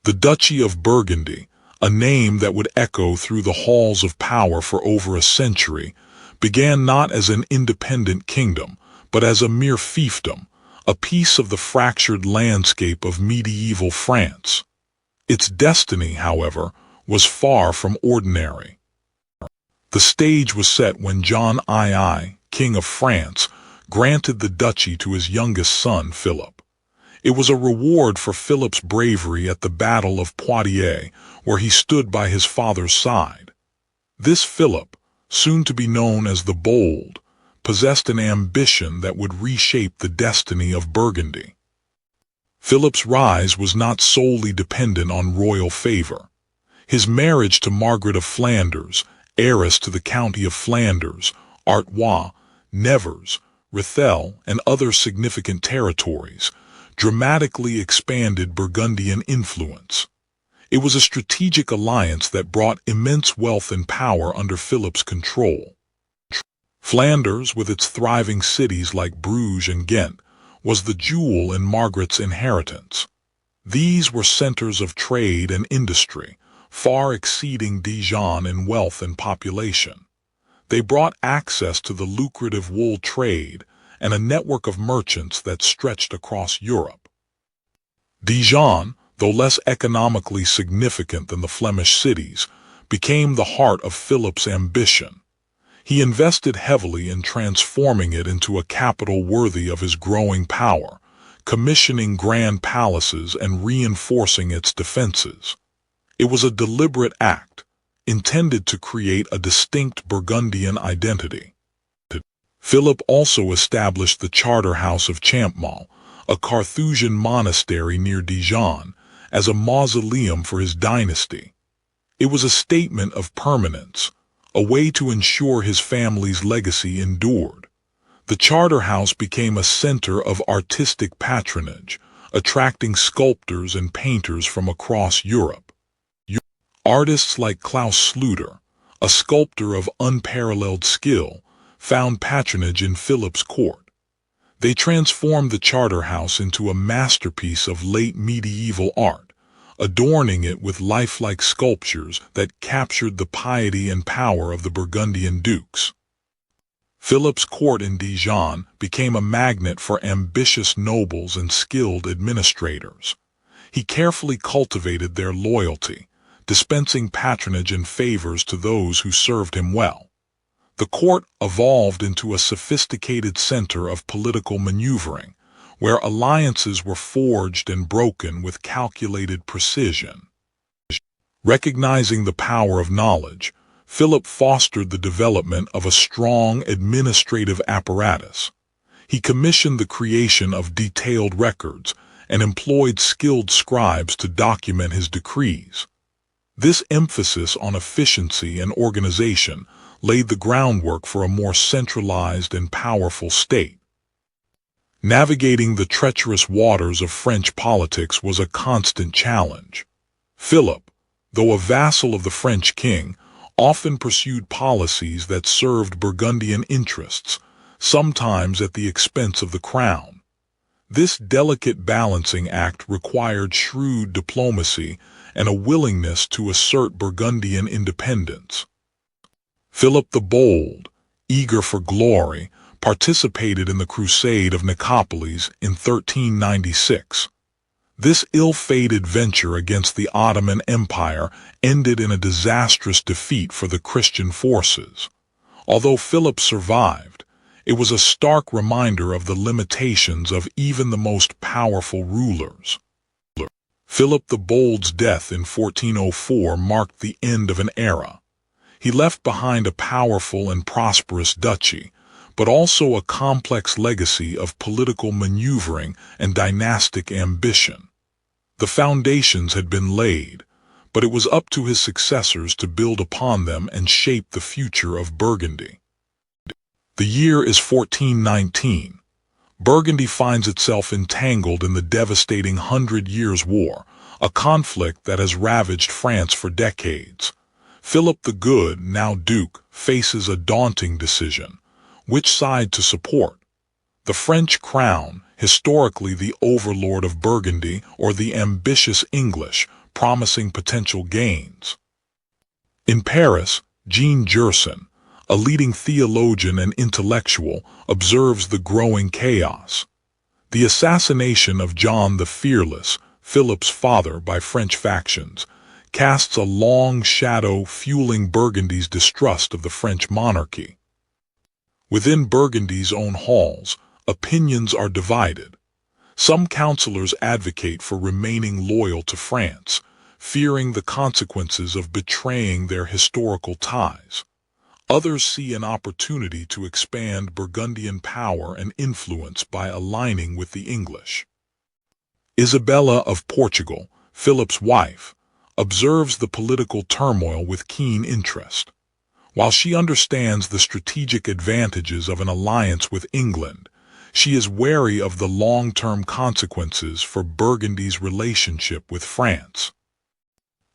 The Duchy of Burgundy, a name that would echo through the halls of power for over a century, began not as an independent kingdom, but as a mere fiefdom, a piece of the fractured landscape of medieval France. Its destiny, however, was far from ordinary. The stage was set when John II, King of France, granted the duchy to his youngest son, Philip. It was a reward for Philip's bravery at the Battle of Poitiers, where he stood by his father's side. This Philip, soon to be known as the Bold, possessed an ambition that would reshape the destiny of Burgundy. Philip's rise was not solely dependent on royal favor. His marriage to Margaret of Flanders, heiress to the county of Flanders, Artois, Nevers, Rethel, and other significant territories, dramatically expanded Burgundian influence. It was a strategic alliance that brought immense wealth and power under Philip's control. Flanders, with its thriving cities like Bruges and Ghent, was the jewel in Margaret's inheritance. These were centers of trade and industry, far exceeding Dijon in wealth and population. They brought access to the lucrative wool trade and a network of merchants that stretched across Europe. Dijon, though less economically significant than the Flemish cities, became the heart of Philip's ambition. He invested heavily in transforming it into a capital worthy of his growing power, commissioning grand palaces and reinforcing its defenses. It was a deliberate act, intended to create a distinct Burgundian identity. Philip also established the Charter House of Champmont, a Carthusian monastery near Dijon, as a mausoleum for his dynasty. It was a statement of permanence, a way to ensure his family's legacy endured. The Charter House became a center of artistic patronage, attracting sculptors and painters from across Europe. Artists like Klaus Schluter, a sculptor of unparalleled skill, found patronage in Philip's court. They transformed the Charter House into a masterpiece of late medieval art, adorning it with lifelike sculptures that captured the piety and power of the Burgundian dukes. Philip's court in Dijon became a magnet for ambitious nobles and skilled administrators. He carefully cultivated their loyalty, dispensing patronage and favors to those who served him well. The court evolved into a sophisticated center of political maneuvering, where alliances were forged and broken with calculated precision. Recognizing the power of knowledge, Philip fostered the development of a strong administrative apparatus. He commissioned the creation of detailed records and employed skilled scribes to document his decrees. This emphasis on efficiency and organization laid the groundwork for a more centralized and powerful state. Navigating the treacherous waters of French politics was a constant challenge. Philip, though a vassal of the French king, often pursued policies that served Burgundian interests, sometimes at the expense of the crown. This delicate balancing act required shrewd diplomacy and a willingness to assert Burgundian independence. Philip the Bold, eager for glory, participated in the Crusade of Nicopolis in 1396. This ill-fated venture against the Ottoman Empire ended in a disastrous defeat for the Christian forces. Although Philip survived, it was a stark reminder of the limitations of even the most powerful rulers. Philip the Bold's death in 1404 marked the end of an era. He left behind a powerful and prosperous duchy, but also a complex legacy of political maneuvering and dynastic ambition. The foundations had been laid, but it was up to his successors to build upon them and shape the future of Burgundy. The year is 1419. Burgundy finds itself entangled in the devastating 100 Years' War, a conflict that has ravaged France for decades. Philip the Good, now Duke, faces a daunting decision: which side to support. The French crown, historically the overlord of Burgundy, or the ambitious English, promising potential gains. In Paris, Jean Gerson, a leading theologian and intellectual, observes the growing chaos. The assassination of John the Fearless, Philip's father, by French factions, casts a long shadow, fueling Burgundy's distrust of the French monarchy. Within Burgundy's own halls, opinions are divided. Some councillors advocate for remaining loyal to France, fearing the consequences of betraying their historical ties. Others see an opportunity to expand Burgundian power and influence by aligning with the English. Isabella of Portugal, Philip's wife, observes the political turmoil with keen interest. While she understands the strategic advantages of an alliance with England, she is wary of the long-term consequences for Burgundy's relationship with France.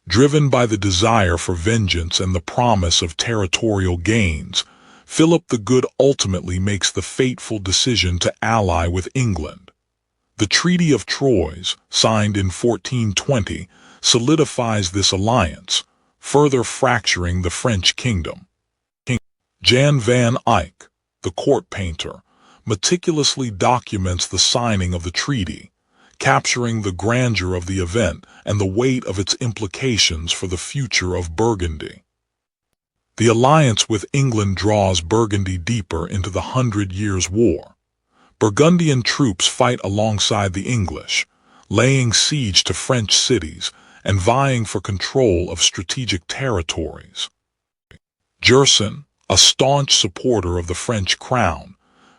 Driven by the desire for vengeance and the promise of territorial gains, Philip the Good ultimately makes the fateful decision to ally with England. The Treaty of Troyes, signed in 1420, solidifies this alliance, further fracturing the French kingdom. Jan van Eyck, the court painter, meticulously documents the signing of the treaty, capturing the grandeur of the event and the weight of its implications for the future of Burgundy. The alliance with England draws Burgundy deeper into the 100 Years' War. Burgundian troops fight alongside the English, laying siege to French cities and vying for control of strategic territories. Gerson, a staunch supporter of the French crown,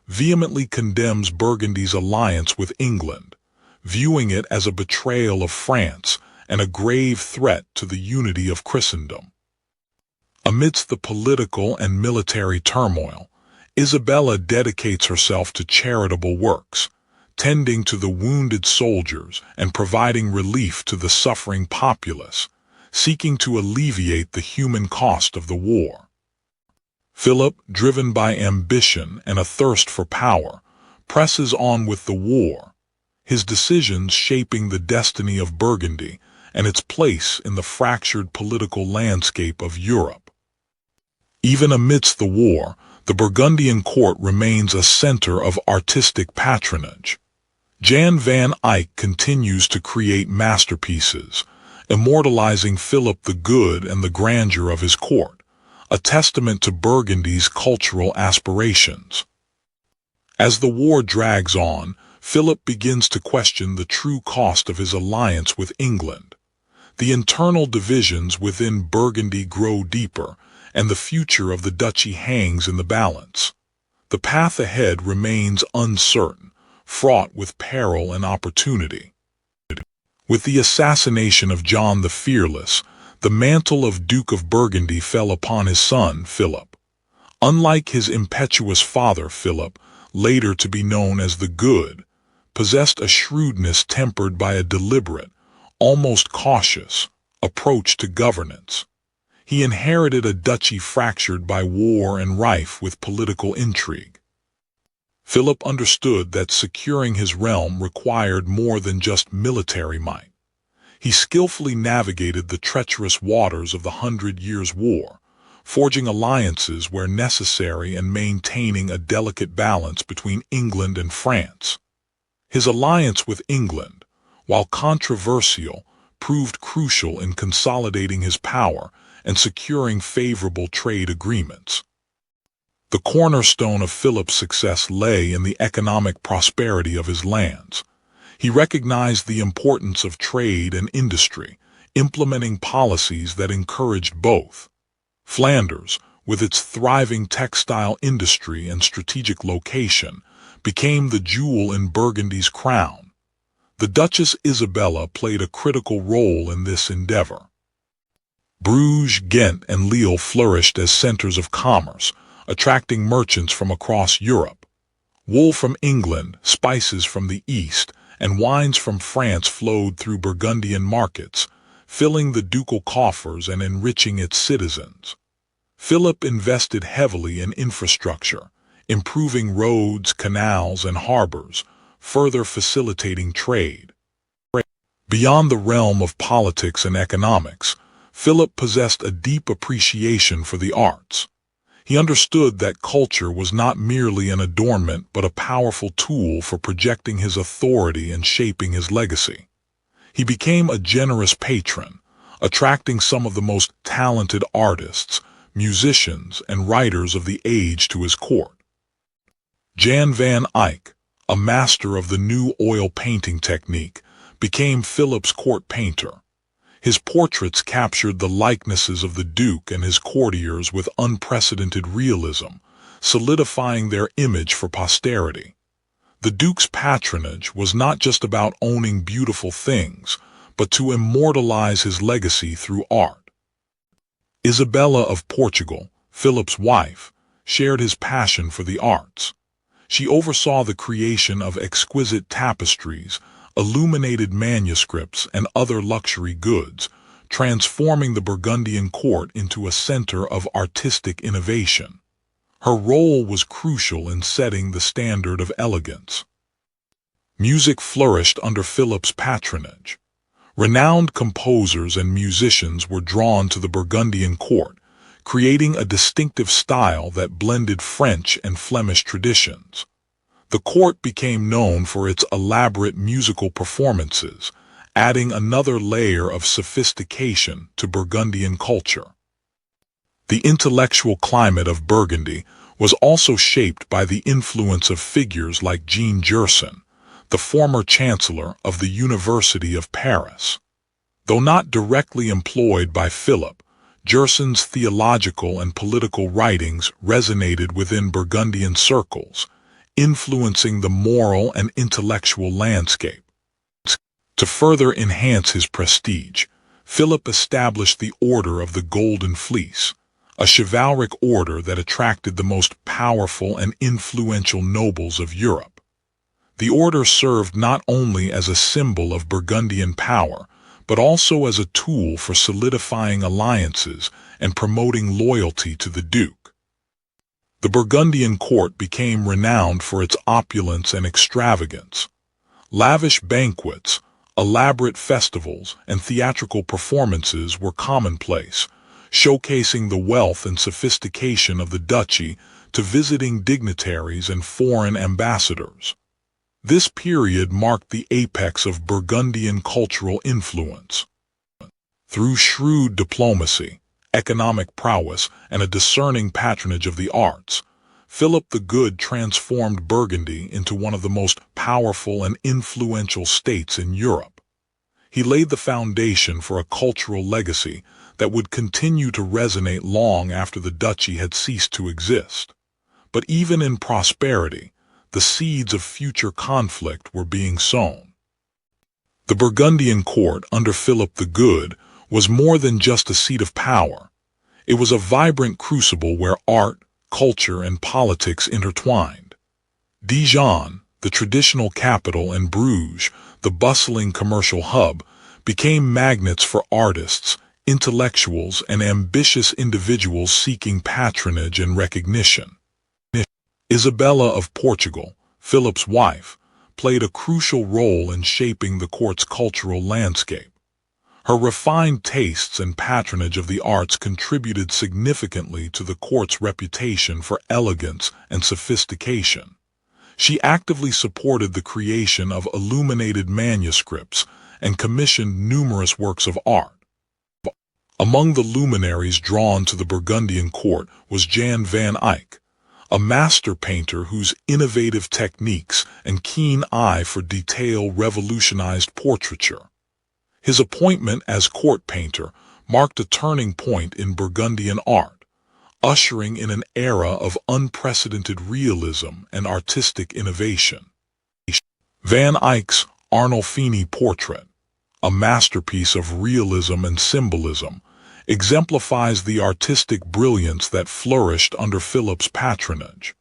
vehemently condemns Burgundy's alliance with England, viewing it as a betrayal of France and a grave threat to the unity of Christendom. Amidst the political and military turmoil, Isabella dedicates herself to charitable works, tending to the wounded soldiers and providing relief to the suffering populace, seeking to alleviate the human cost of the war. Philip, driven by ambition and a thirst for power, presses on with the war, his decisions shaping the destiny of Burgundy and its place in the fractured political landscape of Europe. Even amidst the war, the Burgundian court remains a center of artistic patronage. Jan van Eyck continues to create masterpieces, immortalizing Philip the Good and the grandeur of his court, a testament to Burgundy's cultural aspirations. As the war drags on, Philip begins to question the true cost of his alliance with England. The internal divisions within Burgundy grow deeper, and the future of the duchy hangs in the balance. The path ahead remains uncertain, fraught with peril and opportunity. With the assassination of John the Fearless, the mantle of Duke of Burgundy fell upon his son, Philip. Unlike his impetuous father, Philip, later to be known as the Good, possessed a shrewdness tempered by a deliberate, almost cautious, approach to governance. He inherited a duchy fractured by war and rife with political intrigue. Philip understood that securing his realm required more than just military might. He skillfully navigated the treacherous waters of the 100 Years' War, forging alliances where necessary and maintaining a delicate balance between England and France. His alliance with England, while controversial, proved crucial in consolidating his power and securing favorable trade agreements. The cornerstone of Philip's success lay in the economic prosperity of his lands. He recognized the importance of trade and industry, implementing policies that encouraged both. Flanders, with its thriving textile industry and strategic location, became the jewel in Burgundy's crown. The Duchess Isabella played a critical role in this endeavor. Bruges, Ghent, and Lille flourished as centers of commerce, attracting merchants from across Europe. Wool from England, spices from the East, and wines from France flowed through Burgundian markets, filling the ducal coffers and enriching its citizens. Philip invested heavily in infrastructure, improving roads, canals, and harbors, further facilitating trade. Beyond the realm of politics and economics, Philip possessed a deep appreciation for the arts. He understood that culture was not merely an adornment but a powerful tool for projecting his authority and shaping his legacy. He became a generous patron, attracting some of the most talented artists, musicians, and writers of the age to his court. Jan van Eyck, a master of the new oil painting technique, became Philip's court painter. His portraits captured the likenesses of the Duke and his courtiers with unprecedented realism, solidifying their image for posterity. The Duke's patronage was not just about owning beautiful things, but to immortalize his legacy through art. Isabella of Portugal, Philip's wife, shared his passion for the arts. She oversaw the creation of exquisite tapestries, illuminated manuscripts, and other luxury goods, transforming the Burgundian court into a center of artistic innovation. Her role was crucial in setting the standard of elegance. Music flourished under Philip's patronage. Renowned composers and musicians were drawn to the Burgundian court, creating a distinctive style that blended French and Flemish traditions. The court became known for its elaborate musical performances, adding another layer of sophistication to Burgundian culture. The intellectual climate of Burgundy was also shaped by the influence of figures like Jean Gerson, the former chancellor of the University of Paris. Though not directly employed by Philip, Gerson's theological and political writings resonated within Burgundian circles, influencing the moral and intellectual landscape. To further enhance his prestige, Philip established the Order of the Golden Fleece, a chivalric order that attracted the most powerful and influential nobles of Europe. The order served not only as a symbol of Burgundian power, but also as a tool for solidifying alliances and promoting loyalty to the Duke. The Burgundian court became renowned for its opulence and extravagance. Lavish banquets, elaborate festivals, and theatrical performances were commonplace, showcasing the wealth and sophistication of the duchy to visiting dignitaries and foreign ambassadors. This period marked the apex of Burgundian cultural influence. Through shrewd diplomacy, economic prowess, and a discerning patronage of the arts, Philip the Good transformed Burgundy into one of the most powerful and influential states in Europe. He laid the foundation for a cultural legacy that would continue to resonate long after the duchy had ceased to exist. But even in prosperity, the seeds of future conflict were being sown. The Burgundian court under Philip the Good was more than just a seat of power. It was a vibrant crucible where art, culture, and politics intertwined. Dijon, the traditional capital, and Bruges, the bustling commercial hub, became magnets for artists, intellectuals, and ambitious individuals seeking patronage and recognition. Isabella of Portugal, Philip's wife, played a crucial role in shaping the court's cultural landscape. Her refined tastes and patronage of the arts contributed significantly to the court's reputation for elegance and sophistication. She actively supported the creation of illuminated manuscripts and commissioned numerous works of art. Among the luminaries drawn to the Burgundian court was Jan van Eyck, a master painter whose innovative techniques and keen eye for detail revolutionized portraiture. His appointment as court painter marked a turning point in Burgundian art, ushering in an era of unprecedented realism and artistic innovation. Van Eyck's Arnolfini portrait, a masterpiece of realism and symbolism, exemplifies the artistic brilliance that flourished under Philip's patronage.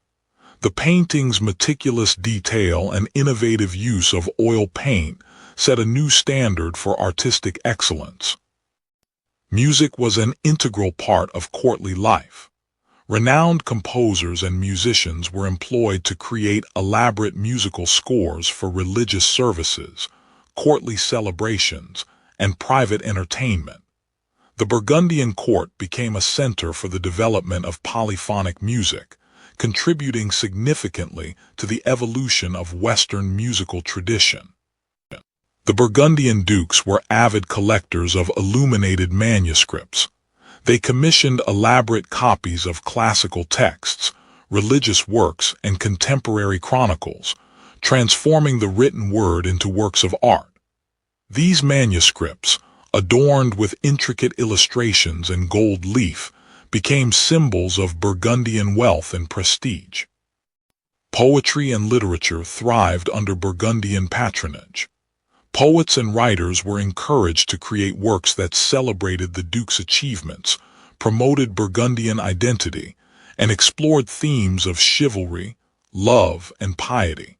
The painting's meticulous detail and innovative use of oil paint set a new standard for artistic excellence. Music was an integral part of courtly life. Renowned composers and musicians were employed to create elaborate musical scores for religious services, courtly celebrations, and private entertainment. The Burgundian court became a center for the development of polyphonic music, contributing significantly to the evolution of Western musical tradition. The Burgundian dukes were avid collectors of illuminated manuscripts. They commissioned elaborate copies of classical texts, religious works, and contemporary chronicles, transforming the written word into works of art. These manuscripts, adorned with intricate illustrations and gold leaf, became symbols of Burgundian wealth and prestige. Poetry and literature thrived under Burgundian patronage. Poets and writers were encouraged to create works that celebrated the Duke's achievements, promoted Burgundian identity, and explored themes of chivalry, love, and piety.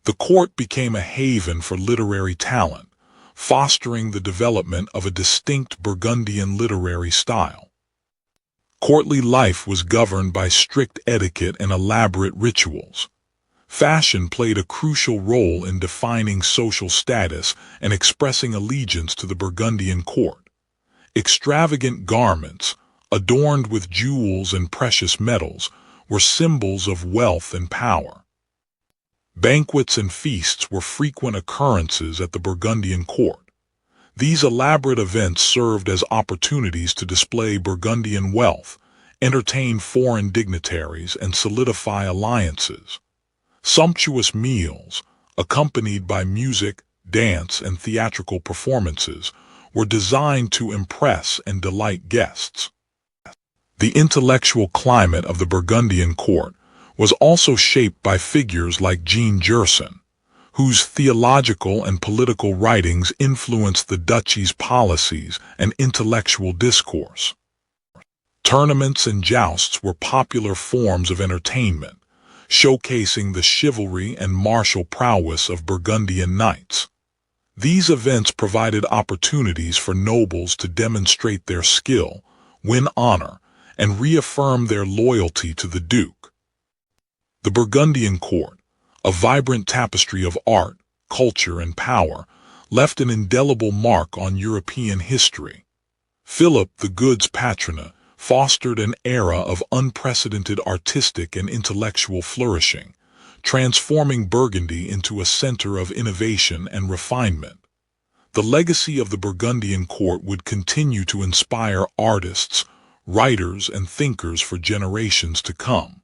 The court became a haven for literary talent, fostering the development of a distinct Burgundian literary style. Courtly life was governed by strict etiquette and elaborate rituals. Fashion played a crucial role in defining social status and expressing allegiance to the Burgundian court. Extravagant garments, adorned with jewels and precious metals, were symbols of wealth and power. Banquets and feasts were frequent occurrences at the Burgundian court. These elaborate events served as opportunities to display Burgundian wealth, entertain foreign dignitaries, and solidify alliances. Sumptuous meals, accompanied by music, dance, and theatrical performances, were designed to impress and delight guests. The intellectual climate of the Burgundian court was also shaped by figures like Jean Gerson, whose theological and political writings influenced the duchy's policies and intellectual discourse. Tournaments and jousts were popular forms of entertainment, showcasing the chivalry and martial prowess of Burgundian knights. These events provided opportunities for nobles to demonstrate their skill, win honor, and reaffirm their loyalty to the Duke. The Burgundian court, a vibrant tapestry of art, culture, and power, left an indelible mark on European history. Philip the Good's patronage fostered an era of unprecedented artistic and intellectual flourishing, transforming Burgundy into a center of innovation and refinement. The legacy of the Burgundian court would continue to inspire artists, writers, and thinkers for generations to come.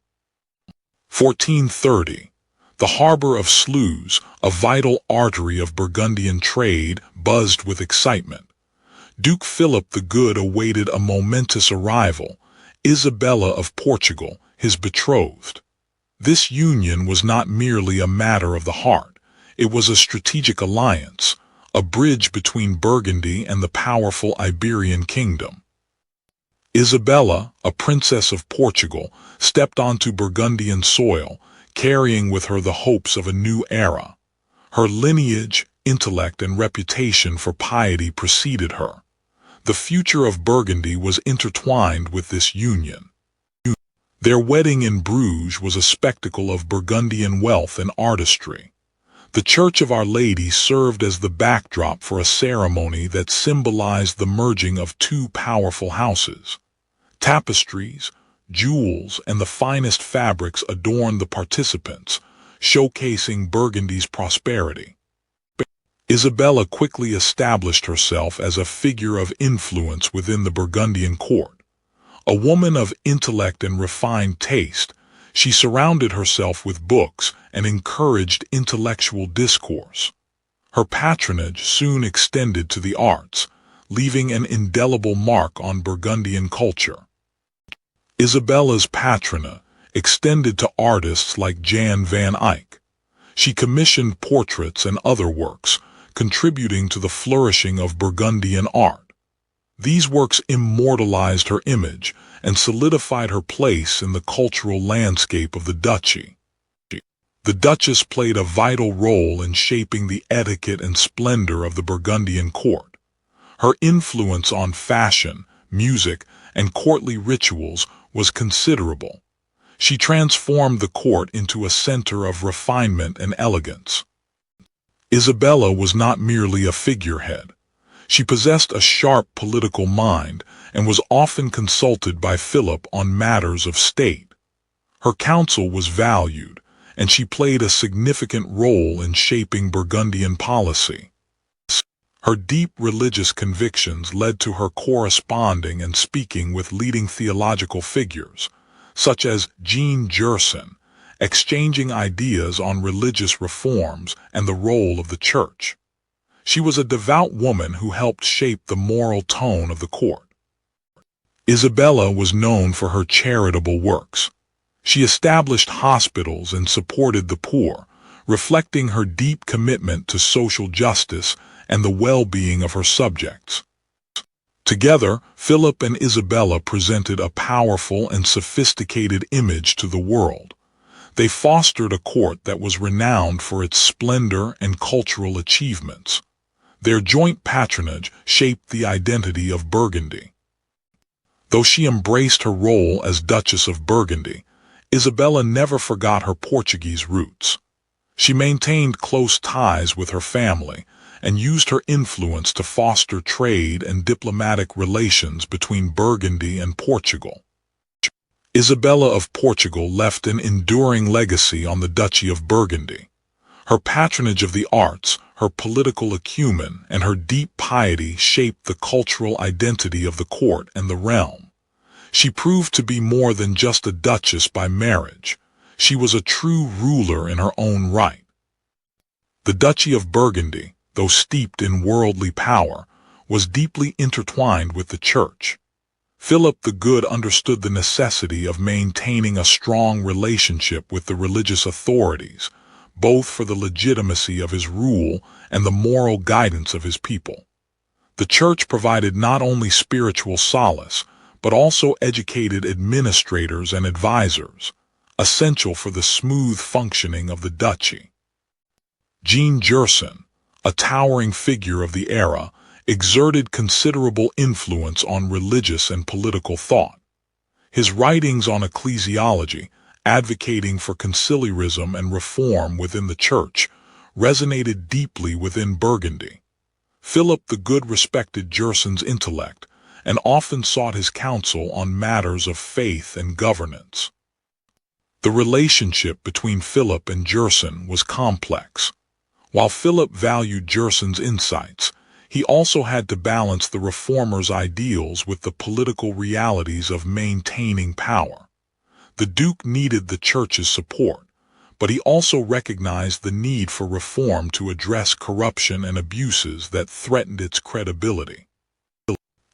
1430. The harbor of Sluys, a vital artery of Burgundian trade, buzzed with excitement. Duke Philip the Good awaited a momentous arrival, Isabella of Portugal, his betrothed. This union was not merely a matter of the heart, it was a strategic alliance, a bridge between Burgundy and the powerful Iberian kingdom. Isabella, a princess of Portugal, stepped onto Burgundian soil, carrying with her the hopes of a new era. Her lineage, intellect, and reputation for piety preceded her. The future of Burgundy was intertwined with this union. Their wedding in Bruges was a spectacle of Burgundian wealth and artistry. The Church of Our Lady served as the backdrop for a ceremony that symbolized the merging of two powerful houses. Tapestries, jewels, and the finest fabrics adorned the participants, showcasing Burgundy's prosperity. Isabella quickly established herself as a figure of influence within the Burgundian court. A woman of intellect and refined taste, she surrounded herself with books and encouraged intellectual discourse. Her patronage soon extended to the arts, leaving an indelible mark on Burgundian culture. Isabella's patronage extended to artists like Jan van Eyck. She commissioned portraits and other works, contributing to the flourishing of Burgundian art. These works immortalized her image and solidified her place in the cultural landscape of the duchy. The Duchess played a vital role in shaping the etiquette and splendor of the Burgundian court. Her influence on fashion, music, and courtly rituals was considerable. She transformed the court into a center of refinement and elegance. Isabella was not merely a figurehead. She possessed a sharp political mind and was often consulted by Philip on matters of state. Her counsel was valued, and she played a significant role in shaping Burgundian policy. Her deep religious convictions led to her corresponding and speaking with leading theological figures, such as Jean Gerson, exchanging ideas on religious reforms and the role of the church. She was a devout woman who helped shape the moral tone of the court. Isabella was known for her charitable works. She established hospitals and supported the poor, reflecting her deep commitment to social justice and the well-being of her subjects. Together, Philip and Isabella presented a powerful and sophisticated image to the world. They fostered a court that was renowned for its splendor and cultural achievements. Their joint patronage shaped the identity of Burgundy. Though she embraced her role as Duchess of Burgundy, Isabella never forgot her Portuguese roots. She maintained close ties with her family and used her influence to foster trade and diplomatic relations between Burgundy and Portugal. Isabella of Portugal left an enduring legacy on the Duchy of Burgundy. Her patronage of the arts, her political acumen, and her deep piety shaped the cultural identity of the court and the realm. She proved to be more than just a duchess by marriage. She was a true ruler in her own right. The Duchy of Burgundy, though steeped in worldly power, was deeply intertwined with the Church. Philip the Good understood the necessity of maintaining a strong relationship with the religious authorities, both for the legitimacy of his rule and the moral guidance of his people. The Church provided not only spiritual solace, but also educated administrators and advisors, essential for the smooth functioning of the duchy. Jean Gerson, a towering figure of the era, exerted considerable influence on religious and political thought. His writings on ecclesiology, advocating for conciliarism and reform within the church, resonated deeply within Burgundy. Philip the Good respected Gerson's intellect and often sought his counsel on matters of faith and governance. The relationship between Philip and Gerson was complex. While Philip valued Gerson's insights, he also had to balance the reformer's ideals with the political realities of maintaining power. The Duke needed the Church's support, but he also recognized the need for reform to address corruption and abuses that threatened its credibility.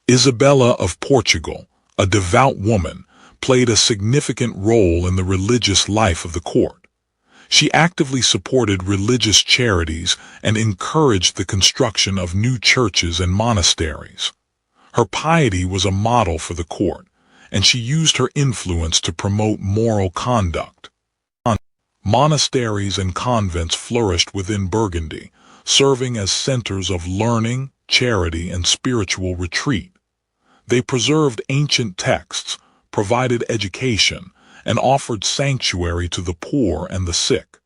Isabella of Portugal, a devout woman, played a significant role in the religious life of the court. She actively supported religious charities and encouraged the construction of new churches and monasteries. Her piety was a model for the court, and she used her influence to promote moral conduct. Monasteries and convents flourished within Burgundy, serving as centers of learning, charity, and spiritual retreat. They preserved ancient texts, provided education, and offered sanctuary to the poor and the sick.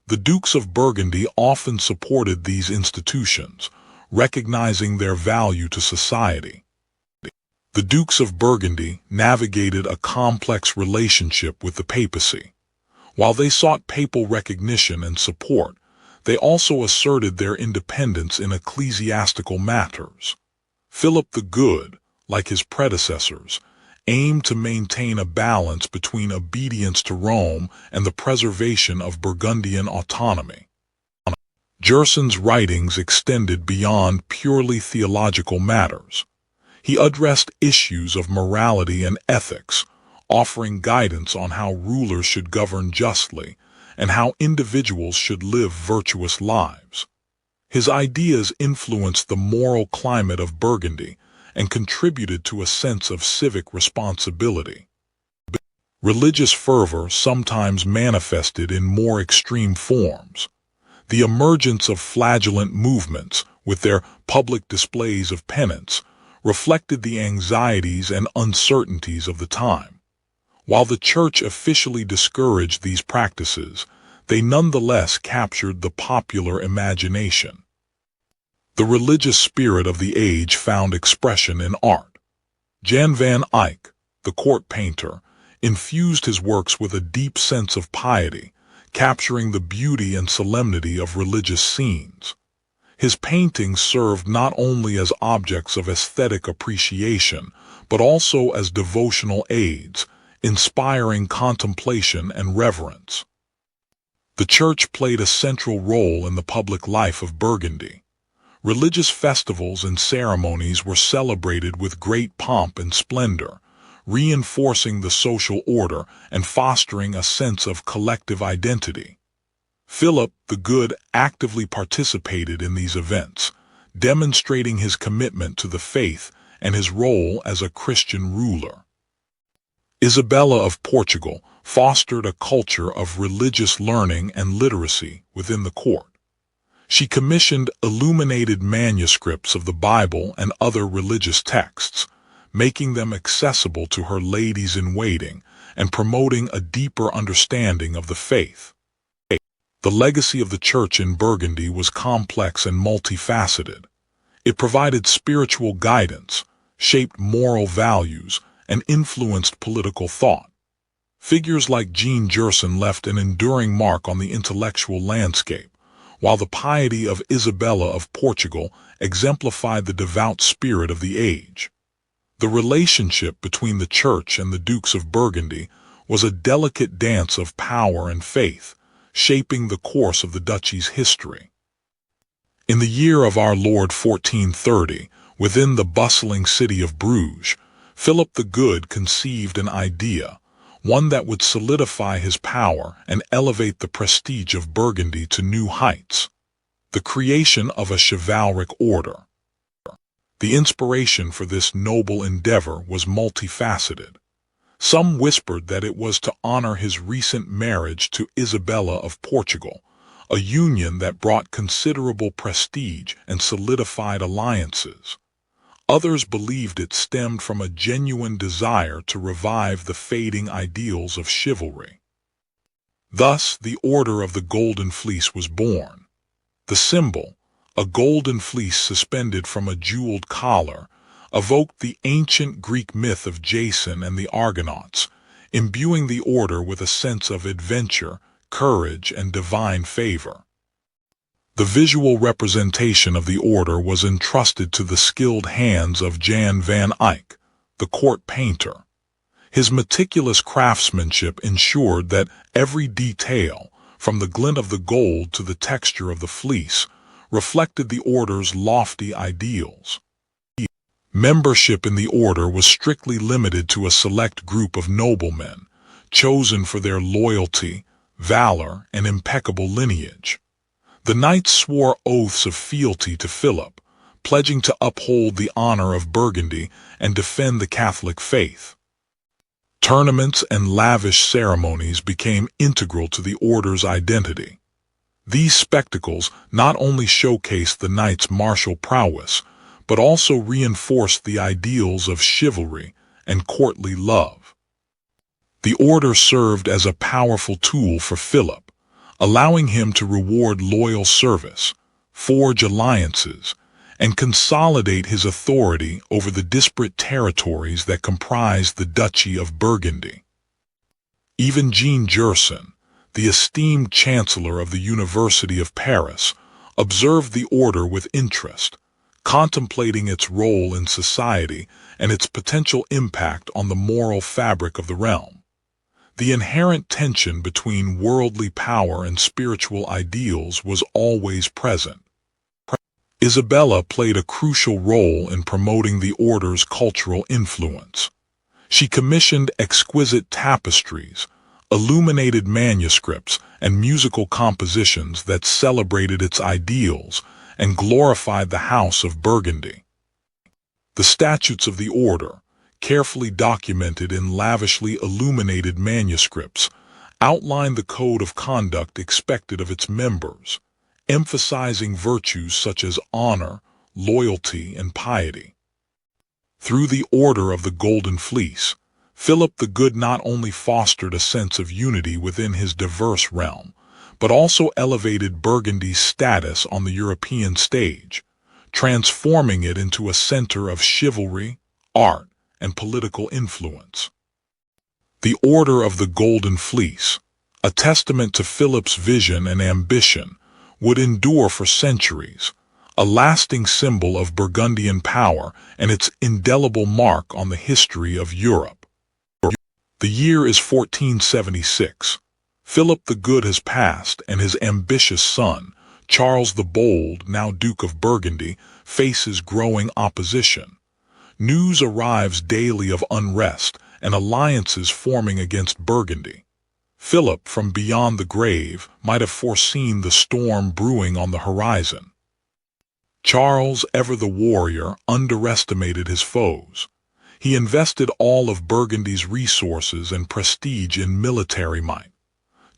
The Dukes of Burgundy often supported these institutions, recognizing their value to society. The Dukes of Burgundy navigated a complex relationship with the papacy. While they sought papal recognition and support, they also asserted their independence in ecclesiastical matters. Philip the Good, like his predecessors, aimed to maintain a balance between obedience to Rome and the preservation of Burgundian autonomy. Gerson's writings extended beyond purely theological matters. He addressed issues of morality and ethics, offering guidance on how rulers should govern justly and how individuals should live virtuous lives. His ideas influenced the moral climate of Burgundy and contributed to a sense of civic responsibility. Religious fervor sometimes manifested in more extreme forms. The emergence of flagellant movements, with their public displays of penance, reflected the anxieties and uncertainties of the time. While the Church officially discouraged these practices, they nonetheless captured the popular imagination. The religious spirit of the age found expression in art. Jan van Eyck, the court painter, infused his works with a deep sense of piety, capturing the beauty and solemnity of religious scenes. His paintings served not only as objects of aesthetic appreciation, but also as devotional aids, inspiring contemplation and reverence. The church played a central role in the public life of Burgundy. Religious festivals and ceremonies were celebrated with great pomp and splendor, reinforcing the social order and fostering a sense of collective identity. Philip the Good actively participated in these events, demonstrating his commitment to the faith and his role as a Christian ruler. Isabella of Portugal fostered a culture of religious learning and literacy within the court. She commissioned illuminated manuscripts of the Bible and other religious texts, making them accessible to her ladies-in-waiting and promoting a deeper understanding of the faith. The legacy of the church in Burgundy was complex and multifaceted. It provided spiritual guidance, shaped moral values, and influenced political thought. Figures like Jean Gerson left an enduring mark on the intellectual landscape, while the piety of Isabella of Portugal exemplified the devout spirit of the age. The relationship between the church and the Dukes of Burgundy was a delicate dance of power and faith, shaping the course of the duchy's history. In the year of our Lord 1430, within the bustling city of Bruges, Philip the Good conceived an idea, one that would solidify his power and elevate the prestige of Burgundy to new heights: the creation of a chivalric order. The inspiration for this noble endeavor was multifaceted. Some whispered that it was to honor his recent marriage to Isabella of Portugal, a union that brought considerable prestige and solidified alliances. Others believed it stemmed from a genuine desire to revive the fading ideals of chivalry. Thus, the Order of the Golden Fleece was born. The symbol, a golden fleece suspended from a jeweled collar, evoked the ancient Greek myth of Jason and the Argonauts, imbuing the order with a sense of adventure, courage, and divine favor. The visual representation of the order was entrusted to the skilled hands of Jan van Eyck, the court painter. His meticulous craftsmanship ensured that every detail, from the glint of the gold to the texture of the fleece, reflected the order's lofty ideals. Membership in the order was strictly limited to a select group of noblemen, chosen for their loyalty, valor, and impeccable lineage. The knights swore oaths of fealty to Philip, pledging to uphold the honor of Burgundy and defend the Catholic faith. Tournaments and lavish ceremonies became integral to the order's identity. These spectacles not only showcased the knights' martial prowess, but also reinforced the ideals of chivalry and courtly love. The order served as a powerful tool for Philip, allowing him to reward loyal service, forge alliances, and consolidate his authority over the disparate territories that comprised the Duchy of Burgundy. Even Jean Gerson, the esteemed chancellor of the University of Paris, observed the order with interest, contemplating its role in society and its potential impact on the moral fabric of the realm. The inherent tension between worldly power and spiritual ideals was always present. Isabella played a crucial role in promoting the order's cultural influence. She commissioned exquisite tapestries, illuminated manuscripts, and musical compositions that celebrated its ideals and glorified the House of Burgundy. The statutes of the order, carefully documented in lavishly illuminated manuscripts, outlined the code of conduct expected of its members, emphasizing virtues such as honor, loyalty, and piety. Through the Order of the Golden Fleece, Philip the Good not only fostered a sense of unity within his diverse realm, but also elevated Burgundy's status on the European stage, transforming it into a center of chivalry, art, and political influence. The Order of the Golden Fleece, a testament to Philip's vision and ambition, would endure for centuries, a lasting symbol of Burgundian power and its indelible mark on the history of Europe. The year is 1476. Philip the Good has passed, and his ambitious son, Charles the Bold, now Duke of Burgundy, faces growing opposition. News arrives daily of unrest and alliances forming against Burgundy. Philip, from beyond the grave, might have foreseen the storm brewing on the horizon. Charles, ever the warrior, underestimated his foes. He invested all of Burgundy's resources and prestige in military might.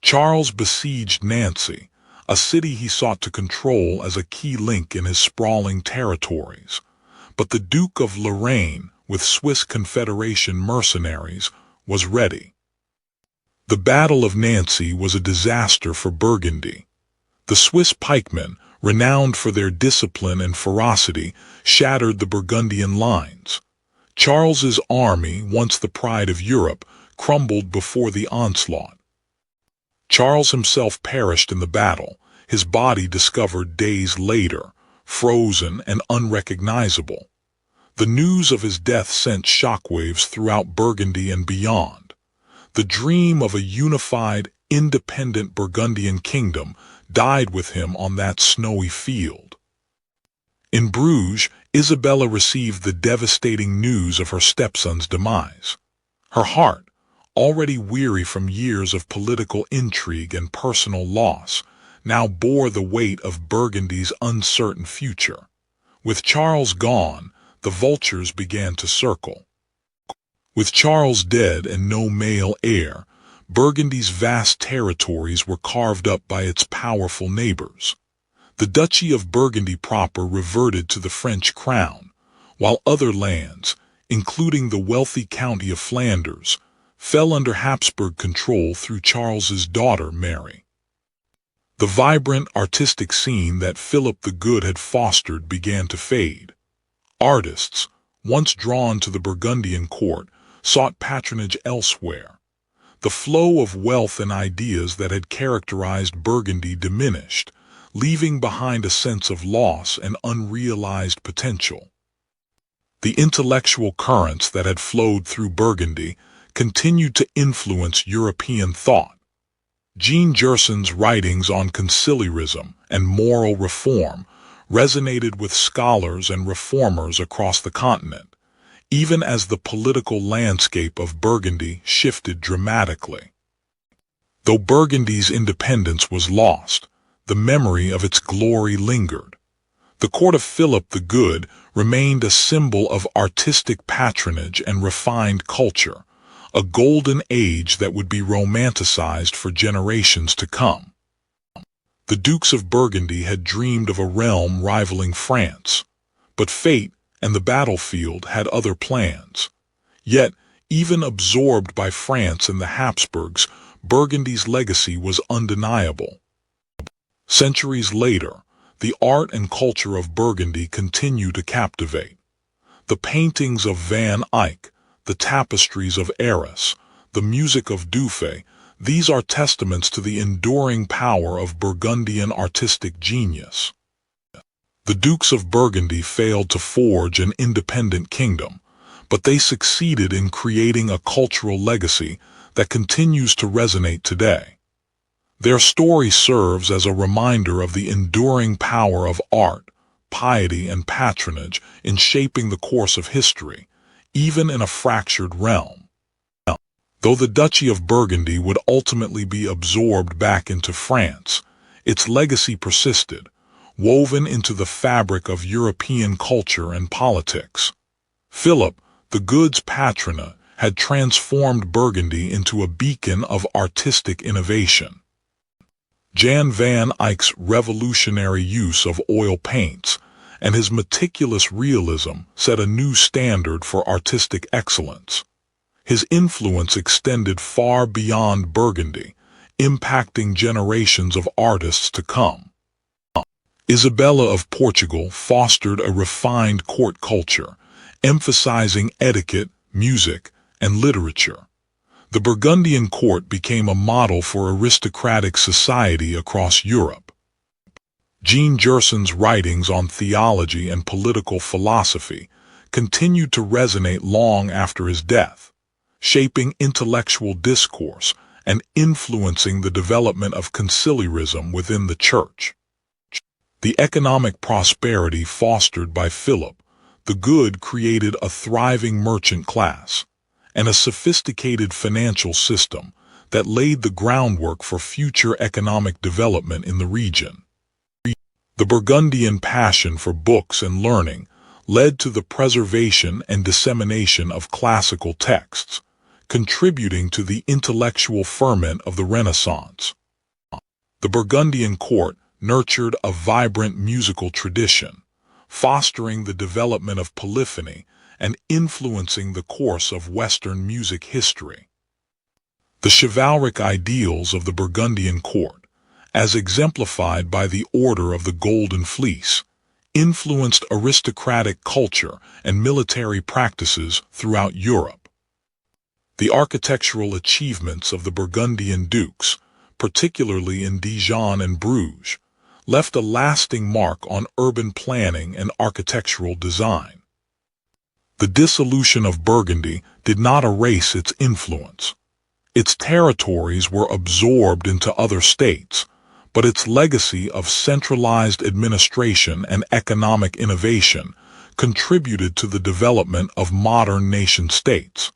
Charles besieged Nancy, a city he sought to control as a key link in his sprawling territories. But the Duke of Lorraine, with Swiss Confederation mercenaries, was ready. The Battle of Nancy was a disaster for Burgundy. The Swiss pikemen, renowned for their discipline and ferocity, shattered the Burgundian lines. Charles's army, once the pride of Europe, crumbled before the onslaught. Charles himself perished in the battle, his body discovered days later, frozen and unrecognizable. The news of his death sent shockwaves throughout Burgundy and beyond. The dream of a unified, independent Burgundian kingdom died with him on that snowy field. In Bruges, Isabella received the devastating news of her stepson's demise. Her heart, already weary from years of political intrigue and personal loss, now bore the weight of Burgundy's uncertain future. With Charles gone, the vultures began to circle. With Charles dead and no male heir, Burgundy's vast territories were carved up by its powerful neighbors. The Duchy of Burgundy proper reverted to the French crown, while other lands, including the wealthy county of Flanders, fell under Habsburg control through Charles's daughter Mary. The vibrant artistic scene that Philip the Good had fostered began to fade. Artists, once drawn to the Burgundian court, sought patronage elsewhere. The flow of wealth and ideas that had characterized Burgundy diminished, leaving behind a sense of loss and unrealized potential. The intellectual currents that had flowed through Burgundy continued to influence European thought. Jean Gerson's writings on conciliarism and moral reform resonated with scholars and reformers across the continent, even as the political landscape of Burgundy shifted dramatically. Though Burgundy's independence was lost, the memory of its glory lingered. The court of Philip the Good remained a symbol of artistic patronage and refined culture, a golden age that would be romanticized for generations to come. The Dukes of Burgundy had dreamed of a realm rivaling France, but fate and the battlefield had other plans. Yet, even absorbed by France and the Habsburgs, Burgundy's legacy was undeniable. Centuries later, the art and culture of Burgundy continue to captivate. The paintings of Van Eyck, the tapestries of Arras, the music of Dufay, these are testaments to the enduring power of Burgundian artistic genius. The Dukes of Burgundy failed to forge an independent kingdom, but they succeeded in creating a cultural legacy that continues to resonate today. Their story serves as a reminder of the enduring power of art, piety, and patronage in shaping the course of history, even in a fractured realm. Though the Duchy of Burgundy would ultimately be absorbed back into France, its legacy persisted, woven into the fabric of European culture and politics. Philip, the Good's patronage, had transformed Burgundy into a beacon of artistic innovation. Jan van Eyck's revolutionary use of oil paints and his meticulous realism set a new standard for artistic excellence. His influence extended far beyond Burgundy, impacting generations of artists to come. Isabella of Portugal fostered a refined court culture, emphasizing etiquette, music, and literature. The Burgundian court became a model for aristocratic society across Europe. Jean Gerson's writings on theology and political philosophy continued to resonate long after his death, shaping intellectual discourse and influencing the development of conciliarism within the Church. The economic prosperity fostered by Philip the Good created a thriving merchant class and a sophisticated financial system that laid the groundwork for future economic development in the region. The Burgundian passion for books and learning led to the preservation and dissemination of classical texts, contributing to the intellectual ferment of the Renaissance. The Burgundian court nurtured a vibrant musical tradition, fostering the development of polyphony and influencing the course of Western music history. The chivalric ideals of the Burgundian court, as exemplified by the Order of the Golden Fleece, influenced aristocratic culture and military practices throughout Europe. The architectural achievements of the Burgundian dukes, particularly in Dijon and Bruges, left a lasting mark on urban planning and architectural design. The dissolution of Burgundy did not erase its influence. Its territories were absorbed into other states, but its legacy of centralized administration and economic innovation contributed to the development of modern nation-states.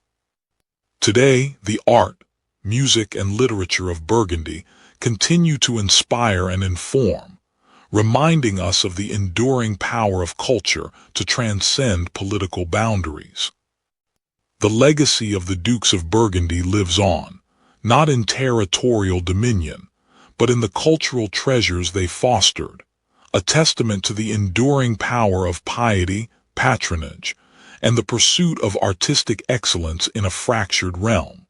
Today, the art, music, and literature of Burgundy continue to inspire and inform, reminding us of the enduring power of culture to transcend political boundaries. The legacy of the Dukes of Burgundy lives on, not in territorial dominion, but in the cultural treasures they fostered, a testament to the enduring power of piety, patronage, and the pursuit of artistic excellence in a fractured realm.